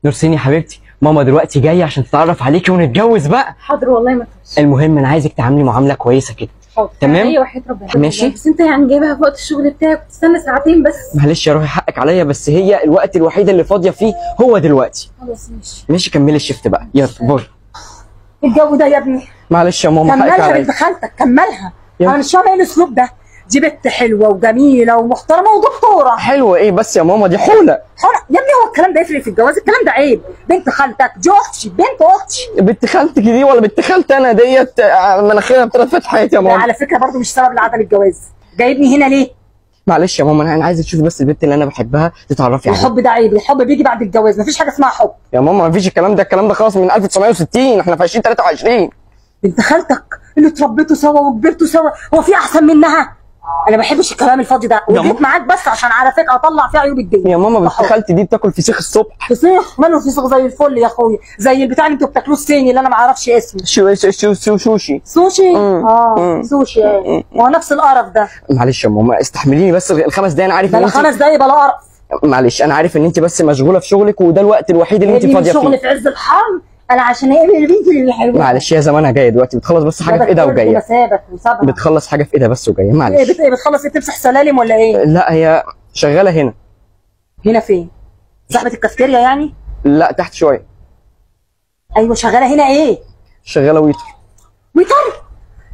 نورسين يا حبيبتي، ماما دلوقتي جايه عشان تتعرف عليكي ونتجوز بقى. حاضر والله ما تخش. المهم انا عايزك تعاملي معامله كويسه كده. حاضر تمام. ايوه وحياة ربنا. ماشي. بس انت يعني جايبها في وقت الشغل بتاعك وتستنى ساعتين بس. معلش يا روحي حقك عليا، بس هي الوقت الوحيد اللي فاضيه فيه هو دلوقتي. خلاص ماشي. ماشي كملي الشيفت بقى، يلا باي. الجو ده يا ابني معلش يا ماما حقك كملها عليا. بنت خالتك كملها. يلا. انا مش فاهمه ايه الاسلوب ده. دي بنت حلوه وجميله ومحترمه ودكتوره. حلوه ايه بس يا ماما، دي حوله. يا ابني هو الكلام ده يفرق في الجواز؟ الكلام ده عيب. بنت خالتك دي اختي، بنت اختي. بنت خالتك دي ولا بنت خالتي انا ديت؟ مناخيرها بثلاث فتحات يا ماما. على فكره برضو مش سبب لعدم الجواز. جايبني هنا ليه؟ معلش يا ماما انا عايز تشوفي بس البنت اللي انا بحبها تتعرفي عليها. الحب ده عيب، الحب بيجي بعد الجواز، مفيش حاجه اسمها حب. يا ماما مفيش الكلام ده، الكلام ده خلاص من 1960، احنا في 2023. بنت خالتك اللي اتربيتوا سوا وكبرتوا سوا، هو في احسن منها؟ انا ما بحبش الكلام الفاضي ده، وجيت معاك بس عشان على فكره اطلع فيه عيوب الدنيا. يا ماما بنت خالتي دي بتاكل فسيخ الصبح. فسيخ؟ ماله فسيخ زي الفل يا اخويا، زي البتاع اللي انتوا بتاكلوه الصيني اللي انا ما اعرفش اسمه. سوشي. سوشي؟ سوشي هو نفس القرف ده. معلش يا ماما استحمليني بس الخمس دقايق، انا عارف ان بلا انت 5 دقايق بلا قرف. معلش انا عارف ان انت بس مشغوله في شغلك وده الوقت الوحيد اللي انت فاضيه شغل فيه. في عز الحر انا عشان اقابل البنت اللي حلوه. معلش هي زمانها جايه دلوقتي، بتخلص بس حاجه في ايدها وجايه. بتخلص حاجه في ايدها بس وجايه. معلش ايه بتخلص ايه؟ تمسح سلالم ولا ايه؟ لا هي شغاله هنا. هنا فين؟ صاحبه الكافتيريا يعني؟ لا تحت شويه. ايوه شغاله هنا ايه؟ شغاله ويتر. ويتر؟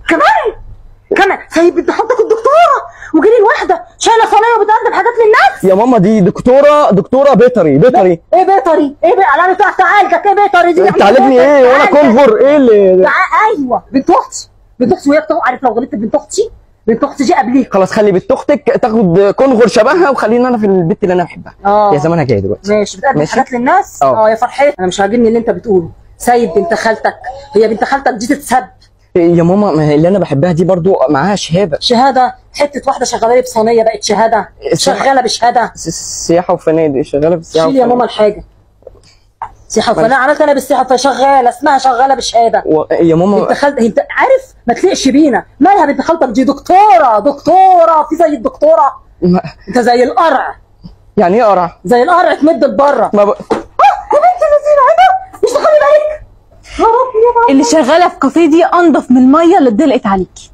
كمان طيب بنت حضرتك الدكتوره وجري الواحده شايله صينيه وبتقدم حاجات للناس. يا ماما دي دكتوره بيطري. ايه بيطري؟ ايه بقى انا تعالجك؟ ايه بيطري دي؟ تعالجني ايه وانا كونفور ايه اللي؟ ايوه بنت اختي وهي عارف لو غلطت بنت اختي دي قبليك. خلاص خلي بنت اختك تاخد كونغر شبهها وخلينا انا في البيت اللي انا بحبها. يا زمانها جايه دلوقتي. ماشي بتقدم حاجات للناس. يا فرحتي انا مش عاجبني اللي انت بتقوله. سايب بنت خالتك، هي بنت خالتك دي تتسب يا ماما، ما اللي انا بحبها دي برضو معاها شهاده حته واحده شغاله لي بصينيه بقت شهاده. شغاله بشهاده سياحه وفنادق. شغاله بالسياحه شيل يا ماما الحاجه. سياحه وفنادق عملت انا بالسياحه فشغاله اسمها شغاله بشهاده. يا ماما بنت خالتك انت عارف ما تليقش بينا. مالها بنت خالتك دي؟ دكتوره في زي الدكتوره. انت زي القرع. يعني ايه قرع؟ زي القرع تمد لبره. يا بنت اللذينه ايه ده؟ مش تخلي بالك اللي شغاله في كافيه دي انضف من الميه اللي اتدلقت عليكي.